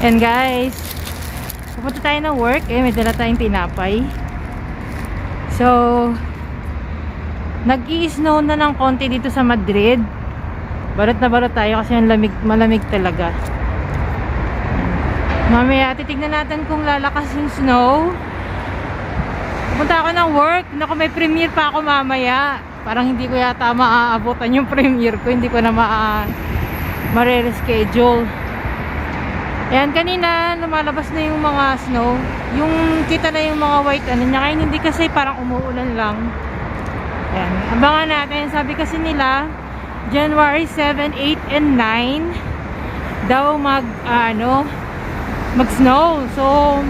And guys, pupunta tayo ng work. May dala tayong tinapay. So, nag-i-snow na ng konti dito sa Madrid. Balot na balot tayo kasi yung malamig talaga. Mamaya, titignan natin kung lalakas yung snow. Pupunta ako ng work. Naku, may premiere pa ako mamaya. Parang hindi ko yata maaabutan yung premiere ko. Hindi ko na ma-reschedule. Ayan, kanina lumalabas na yung mga snow. Yung kita na yung mga white ano niya. Ngayon hindi kasi parang umuulan lang. Ayan, abangan natin. Sabi kasi nila January 7, 8, and 9 daw mag-snow. So,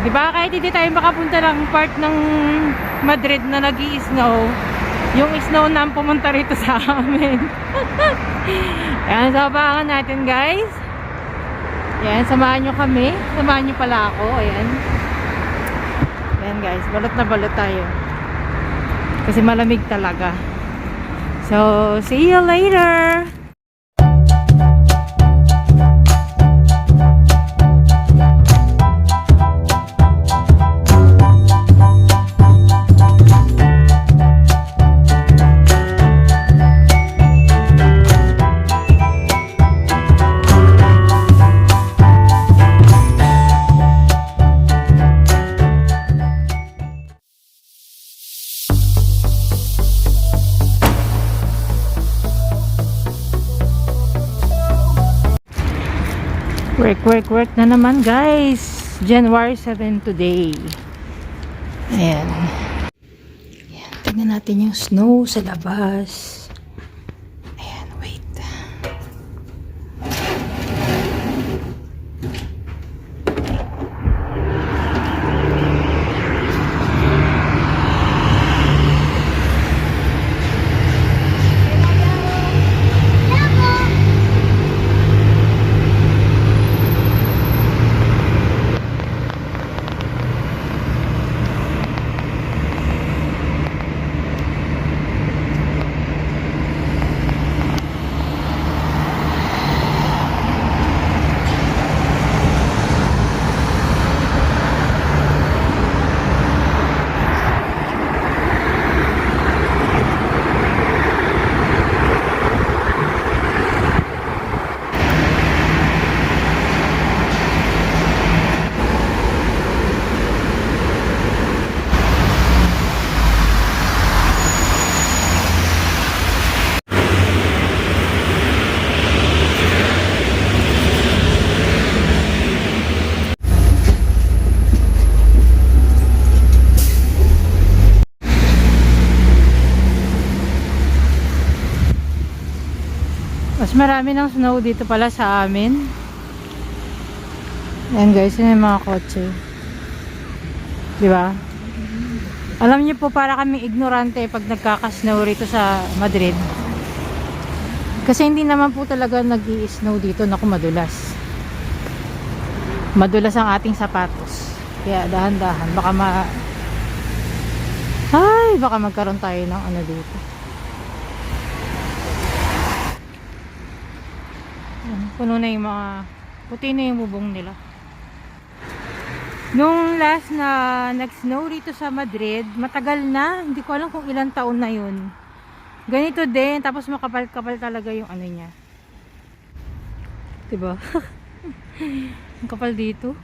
di ba kahit hindi tayo makapunta ng part ng Madrid na nag-i-snow, yung snow na pumunta rito sa amin. Ayan, so abangan natin guys. Ayan, samahan nyo kami. Samahan nyo pala ako. Ayan. Ayan guys, balot na balot tayo. Kasi malamig talaga. So, see you later! Work na naman guys. January 7 today. Ayan. Ayan. Tignan natin yung snow sa labas. Ayan, wait. Mas marami ng snow dito pala sa amin. Ayan guys, yun yung mga kotse. Diba? Alam niyo po, para kaming ignorante pag nagkaka-snow rito sa Madrid. Kasi hindi naman po talaga nag-i-snow dito. Naku, madulas. Madulas ang ating sapatos. Kaya dahan-dahan. Baka magkaroon tayo ng ano dito. Puno na yung mga puti na yung bubong nila. Nung last na nag-snow rito sa Madrid, matagal na, hindi ko alam kung ilang taon na yun. Ganito din, tapos makapal-kapal talaga yung ano niya. Diba? Ang kapal dito.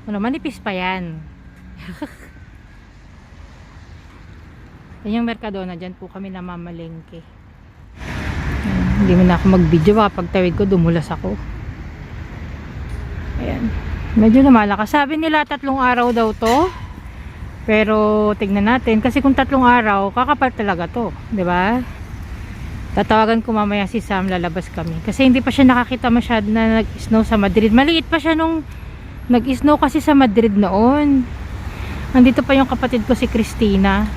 Ano, manipis pa yan. Yan yung Mercadona, dyan po kami namamalengke. Hindi mo na ako mag-video, baka pagtawid ko dumulas ako. Ayan, medyo lumalakas. Sabi nila 3 araw daw to, pero tignan natin kasi kung 3 araw kakapal talaga to, di ba? Tatawagan ko mamaya si Sam, lalabas kami kasi hindi pa siya nakakita masyado na nag-snow sa Madrid. Maliit pa siya nung nag-snow kasi sa Madrid noon. Nandito pa yung kapatid ko si Christina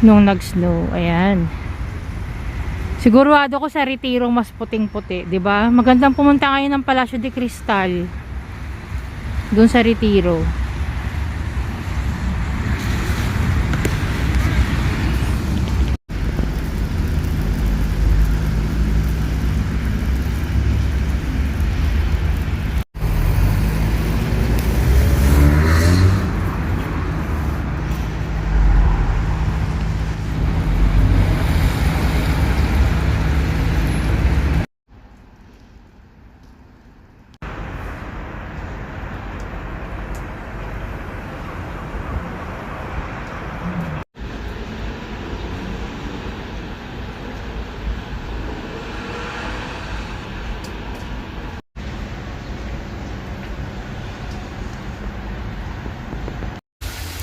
nung nag-snow. Ayan, sigurado ko sa Retiro mas puting-puti, 'di ba? Magandang pumunta ngayon ng Palacio de Cristal. Doon sa Retiro.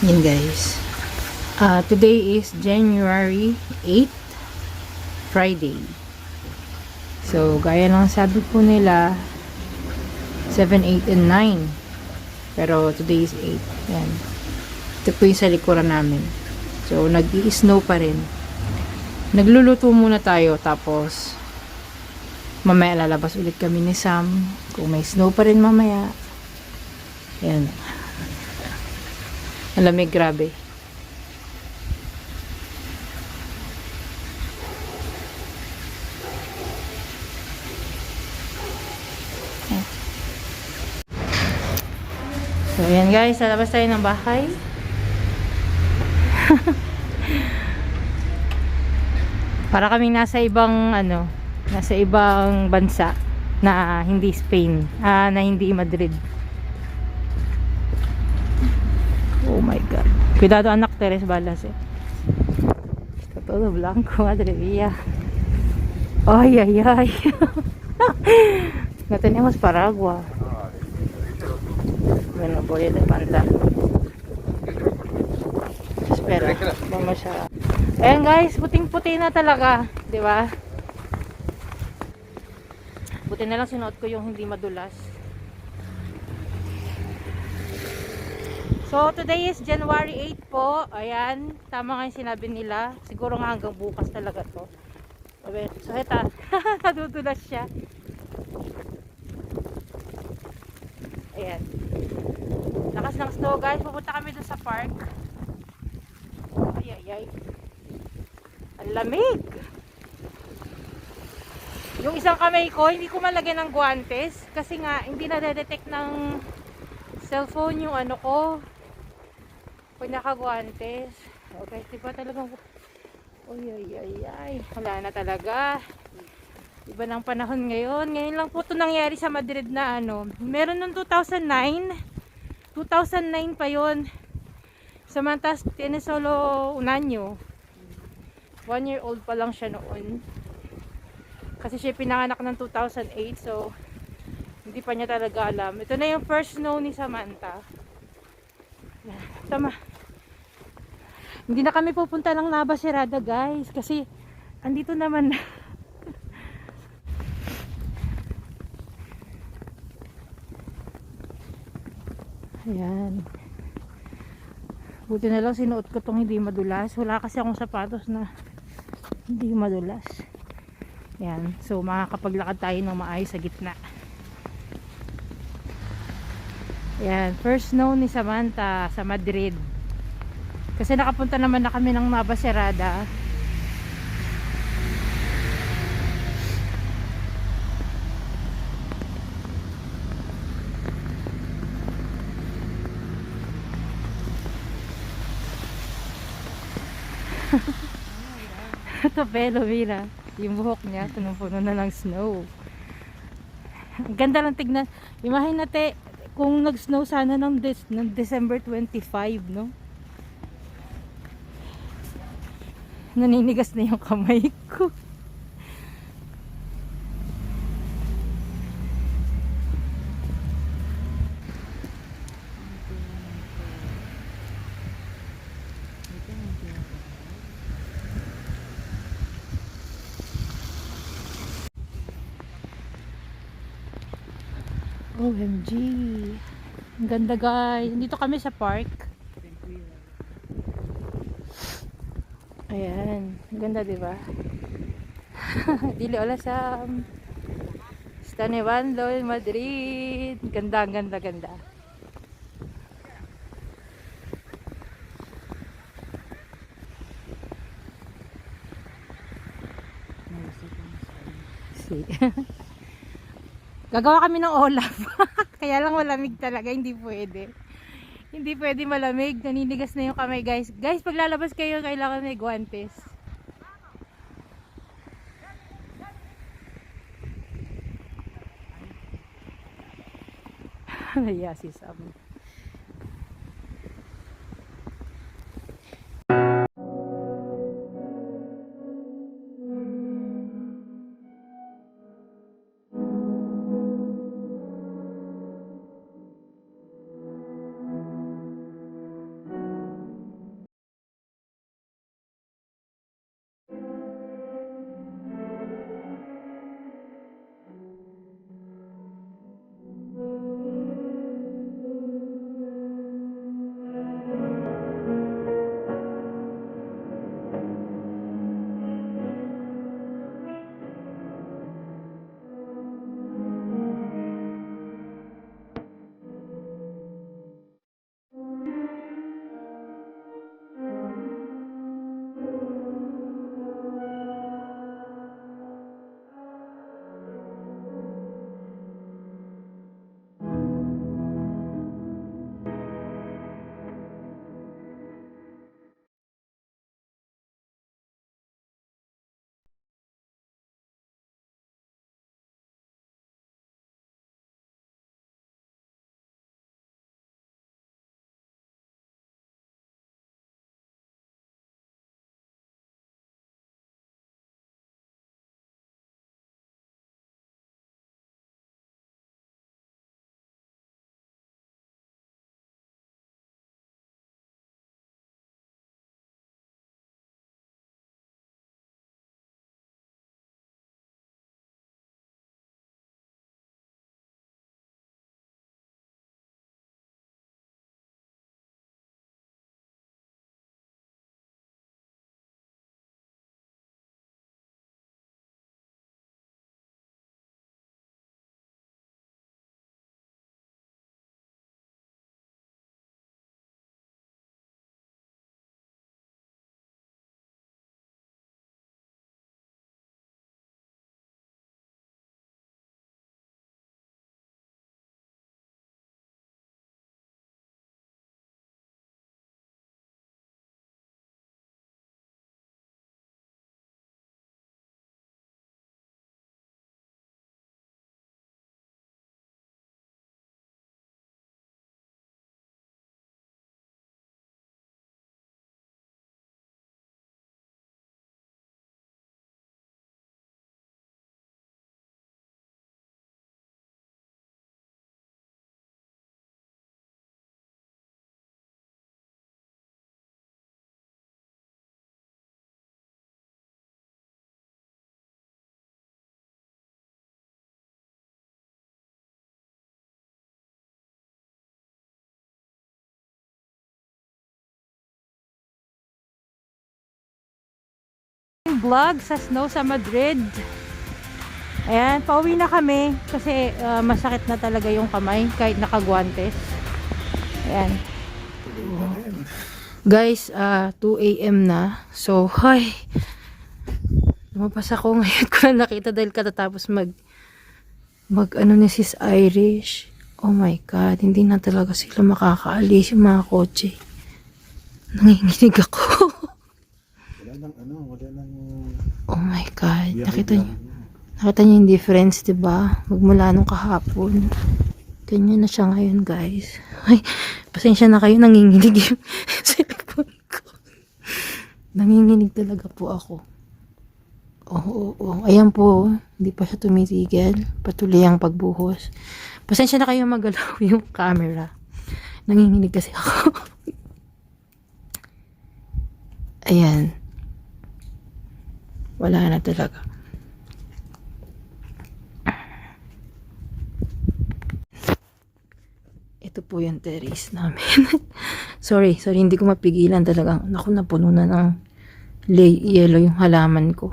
Yun guys. Today is January 8th, Friday. So, gaya lang sabi po nila, 7, 8, and 9. Pero today is 8. Yan. Ito po yung sa likuran namin. So, nag-i-snow pa rin. Nagluluto muna tayo. Tapos, mamaya lalabas ulit kami ni Sam. Kung may snow pa rin mamaya. Yan. Malamig, grabe. So, ayan guys, lalabas tayo ng bahay. Para kaming nasa ibang, nasa ibang bansa na hindi Spain, na hindi Madrid. Oh my God. Cuidado anak, Teres Balas eh. Está todo blanco, madre mía. Ay, ay, ay. No tenemos paraguas. Bueno, voy a levantar. Espera, vamos a... Ayan guys, puting-puti na talaga, di ba? Buti na lang sinuot ko yung hindi madulas. So, today is January 8 po. Ayan, tama nga yung sinabi nila. Siguro nga hanggang bukas talaga to. So, ito, nadudulas siya. Ayan. Lakas ng snow guys, pupunta kami dun sa park. Ay ay ay, ang lamig. Yung isang kamay ko hindi ko malagyan ng guantes kasi nga hindi na-detect ng cellphone yung ko pag naka-guantes. Okay, diba talagang ay ay ay ay, wala na talaga. Iba ng panahon ngayon. Ngayon lang po ito nangyari sa Madrid na meron nung 2009 pa yon. Samantas tiene solo un año. 1 year old pa lang siya noon. Kasi siya pinanganak ng 2008, so hindi pa niya talaga alam. Ito na yung first snow ni Samantha. Tama. Hindi na kami pupunta ng Navacerrada guys kasi andito naman na. Ayan. Buti na lang sinuot ko tong hindi madulas. Wala kasi akong sapatos na hindi madulas. Ayan. So makakapaglakad tayo ng maayos sa gitna. Ayan. First snow ni Samantha sa Madrid. Kasi nakapunta naman na kami ng Navacerrada. Ito pelo, mira. Yung buhok niya, punong-puno na ng snow. Ang ganda lang tignan. Imahin natin kung nag-snow sana ng December 25, no? Naninigas na yung kamay ko. OMG. Ang ganda guys. Dito kami sa park. Ayan. Ang ganda diba? Dili ola sa Está nevando en Madrid. Ganda, ganda, ganda. See. Gagawa kami ng olaf. Kaya lang malamig talaga, hindi pwede. Hindi pwede malamig, naninigas na yung kamay guys. Guys, pag lalabas kayo, kailangan may guantes. Naya si Sam. vlog sa snow sa Madrid. Ayan, pauwi na kami kasi masakit na talaga yung kamay kahit nakagwantes. Ayan. Guys, 2 AM na. So, hi. Lumabas ako ngayon ko na nakita dahil katatapos mag ano ni Sis Irish. Oh my God, hindi na talaga sila makakaalis yung mga kotse. Nanginginig ako. Wala nang Oh my God, nakita niyo yung difference, diba? Magmula nung kahapon. Ganyan na siya ngayon, guys. Ay, pasensya na kayo, nanginginig yung cellphone ko. Nanginginig talaga po ako. Oo. Ayan po, hindi pa siya tumitigil. Patuloy ang pagbuhos. Pasensya na kayo magalaw yung camera. Nanginginig kasi ako. Ayan. Wala na talaga. Ito po yung terrace namin. sorry, hindi ko mapigilan talaga. Naku, napuno na ng yellow yung halaman ko.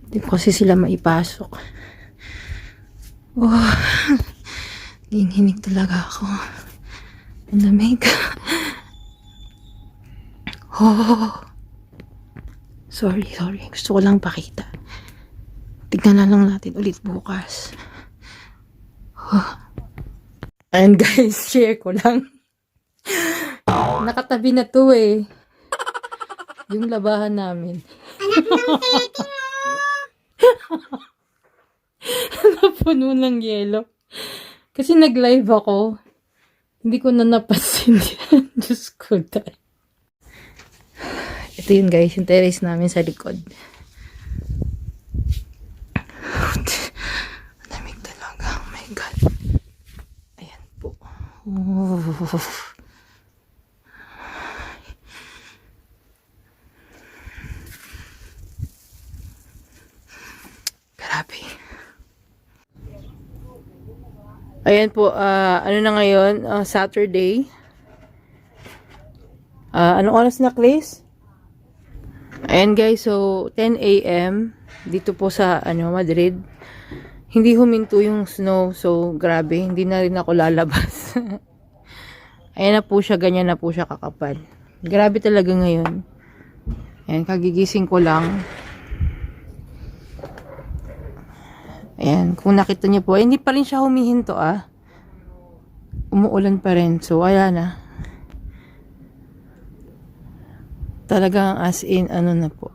Hindi ko kasi sila maipasok. Oh, hinig talaga ako. Ang lamig. Oh, sorry. Gusto ko lang pakita. Tignan na lang natin ulit bukas. Oh. And guys, share ko lang. Nakatabi na to eh. Yung labahan namin. Napuno ng yelo. Kasi nag-live ako. Hindi ko na napansin yan. Diyos ko dahil. Ito yun guys, yung terrace namin sa likod. Lamig talaga. Oh my God. Ayan po. Oh. Grabe. Ayan po, ano na ngayon? Saturday. Anong oras na, Chris? Ayan guys, so 10 AM dito po sa Madrid. Hindi huminto yung snow, so grabe, hindi na rin ako lalabas. Ayan na po siya, ganyan na po siya kakapal. Grabe talaga ngayon. Ayan, kagigising ko lang. Ayan, kung nakita niyo po, hindi pa rin siya humihinto umuulan pa rin. So, ayan na. Talagang as in, ano na po.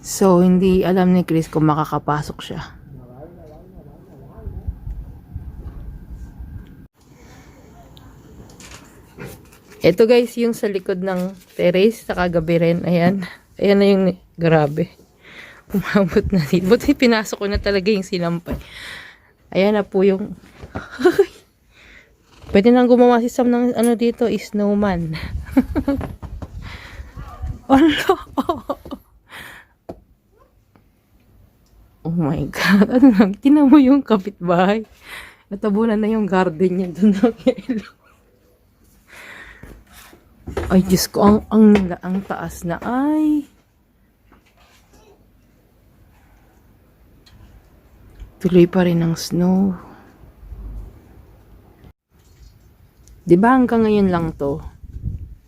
So, hindi alam ni Chris kung makakapasok siya. Ito guys, yung sa likod ng terrace, sa kagabi rin. Ayan. Ayan na yung, grabe. Umabot na dito. Buti pinasok ko na talaga yung sinampay. Ayan na po yung, pwede nang gumawa si Sam ng dito, snowman. Oh my God. Ano lang? Tinan mo yung kapitbahay. Natabunan na yung garden niya doon ng yelo. Ay, Diyos ko. Ang taas na. Ay. Tuloy pa rin ang snow. Diba hanggang ngayon lang to?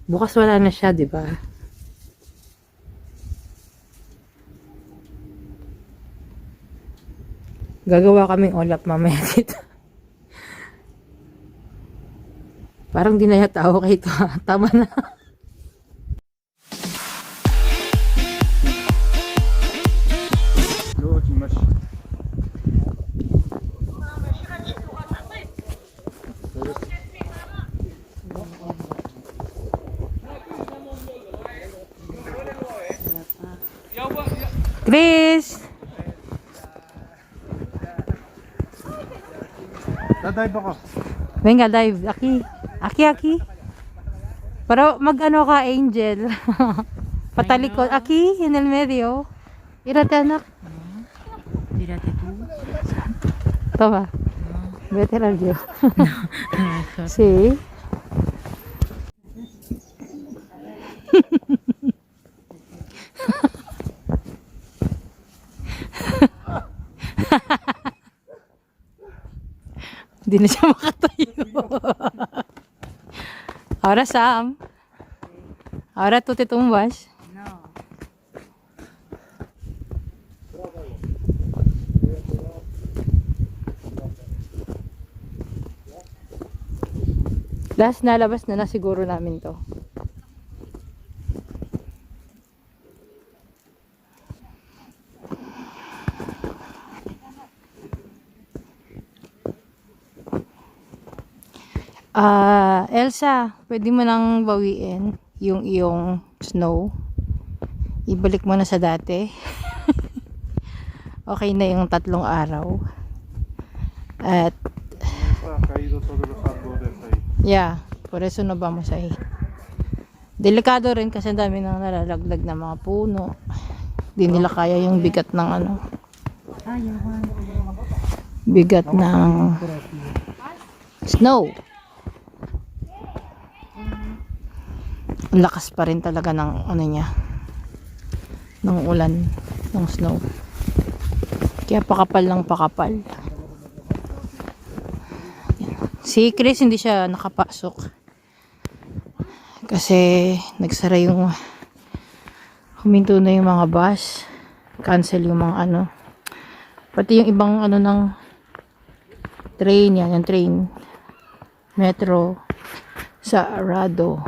Bukas wala na siya, diba? Gagawa kaming ulap mamaya dito. Parang di na yata ako ito. Tama na. Chris! Dadive ako. Venga, dive. Aki. Aki. Pero mag-ano ka, Angel. Patalikod. Aki, en el medio. Irate, anak. Tírate tú. Toma. Vete al yo. Sí. Hindi na siya makatayo. Ahora Sam. Ahora tú te tumbas. No. Last nalabas na siguro namin to. Elsa, pwede mo nang bawiin yung iyong snow. Ibalik mo na sa dati. Okay na yung 3 araw. At Ha caído sobre los árboles ahí. yeah, por eso no vamos ahí. Delikado rin kasi ang dami nang nalalaglag na mga puno. Di nila kaya yung bigat ng ano. Bigat ng snow. Ang lakas pa rin talaga ng ano niya. Ng ulan, ng snow. Kaya pakapal lang pakapal. Si Chris hindi siya nakapasok. Kasi nagsara yung huminto na yung mga bus. Cancel yung mga ano. Pati yung ibang ano ng train yan, yung train. Metro sa Arado.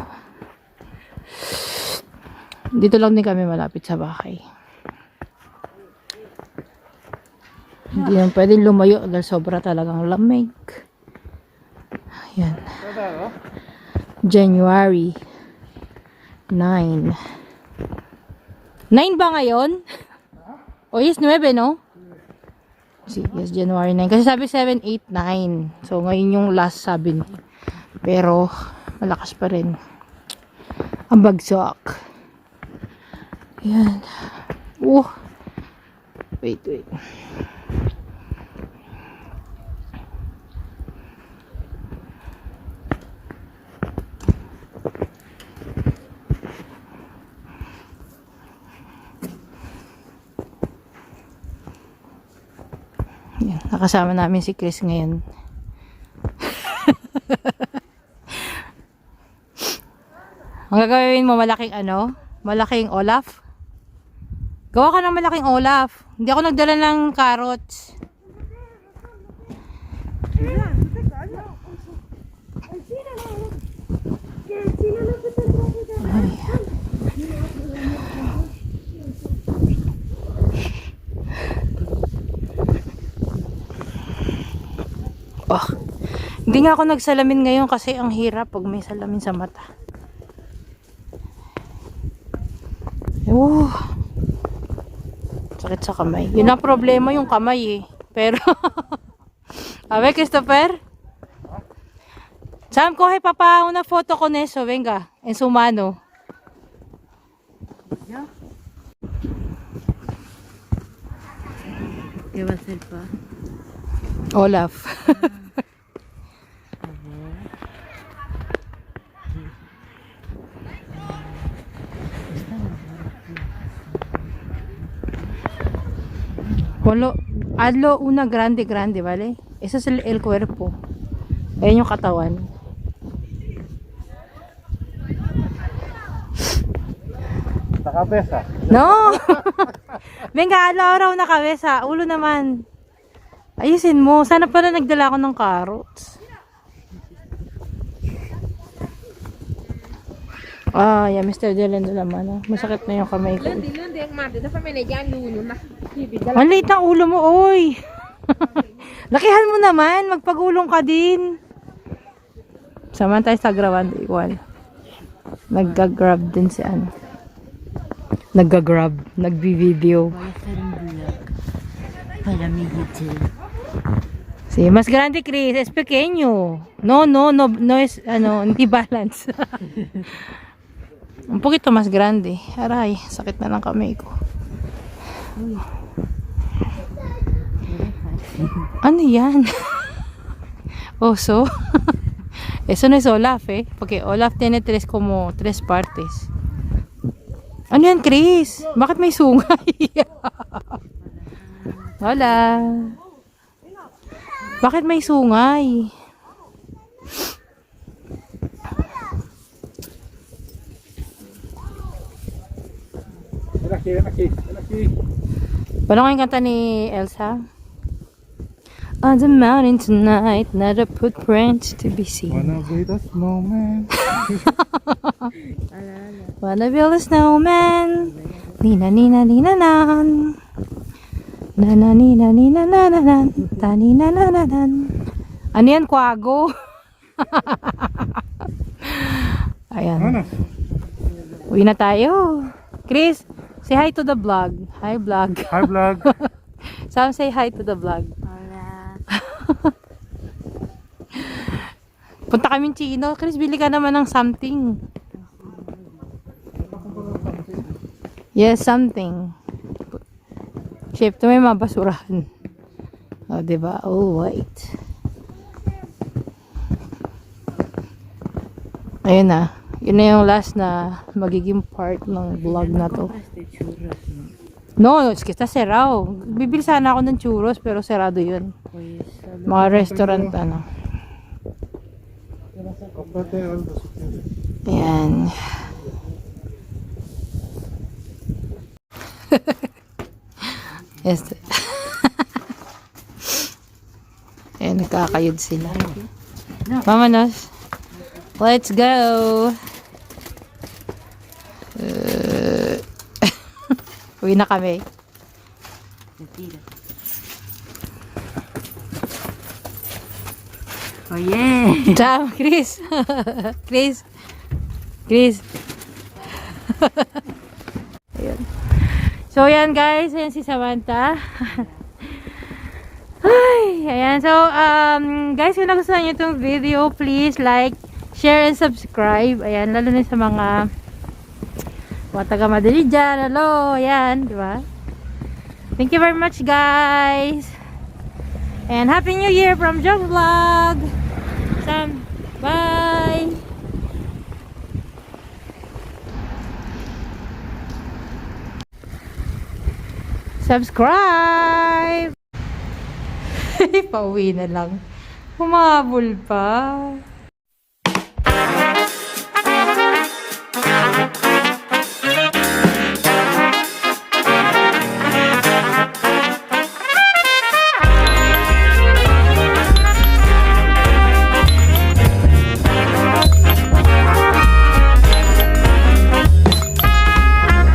Dito lang din kami malapit sa bahay. Hindi yan pwedeng lumayo dahil sobra talagang lamig. Ayan. January 9. 9 ba ngayon? O yes, 9, no? Yes, January 9. Kasi sabi 7, 8, 9. So, ngayon yung last sabi niya. Pero, malakas pa rin. Ang bagsak. Ayan. Wait. Ayan, nakasama namin si Chris ngayon. Ang gagawin mo, malaking ano? Malaking Olaf? Gawa ka ng malaking Olaf. Hindi ako nagdala ng carrots. Ay. Oh. Hindi nga ako nagsalamin ngayon kasi ang hirap pag may salamin sa mata. Sakit sa kamay. Yun ang problema, yung kamay eh. Pero, abe, Christopher? Sam, coge papá una foto con eso, venga, en su mano. ¿Qué va a hacer, pa? Olaf. Hazlo una grande, ¿vale? Ese es el cuerpo. Ayan yung katawan. La cabeza. No! Venga, hazlo ahora una cabeza. Ulo naman. Ayusin mo. Sana pala nagdala ako ng carrots. Yeah, Mr. Dylan naman. Oh. Masakit na yung kamay ko. Ang liit ng ulo mo, oy! Lakihan mo naman. Magpagulong ka din. Saman tayo sa graban. Igual. Nagga-grab din si ano. Nagga-grab. Nagbi-video. Voy a hacer un vlog para mi YouTube. Si mas grande, Chris, es pequeño. No, es, hindi balance. Un poquito mas grande. Aray, sakit na ng kamay ko. Ano yan? Oso? Eso no es Olaf, porque Olaf tiene tres partes. Ano yan, Chris? Bakit may sungay? Hola. Bakit may sungay? Ven aquí, ven aquí, ven aquí. Paano ko yung kanta ni Elsa? On the mountain tonight, not a footprint to be seen. Wanna be the snowman? Wanna build a snowman? Nina, nina, nina, nan. Nana, nina, nina, nana, nan. Tanina, nana, nan. Ano yan, kwago? Ayan. Ana. Uwi na tayo. Chris, say hi to the vlog. Hi, vlog. Hi vlog. Sam, say hi to the vlog. Hola. Punta kaming Chino. Chris, bili ka naman ng something. Yes, something. Chef, ito may mabasurahan. O, diba? Oh, wait. Ayun na. Yun na yung last na magiging part ng vlog na to. Compraste churros, ¿no? No, es que está cerrado. Bibili sana ako ng churros pero sarado yun. Pues solo Mga restaurant, ano. Cómprate algo si quieres. Ayan. Este. Ayan, nagkakayod sila. Vámonos. Let's go. Uwi na kami. retira. Oye. Ciao, Chris. Chris. Chris. Ayan. So, ayan guys. Ayan si Samantha. Ay, ayan. So, guys, kung nagustuhan nyo itong video, please like, share, and subscribe. Ayan, lalo na sa mga taga Madrid dyan. Hello, ayan, di ba? Thank you very much, guys. And Happy New Year from Jog Vlog. Sam, bye. Subscribe. Pauwi na lang. Humabol pa.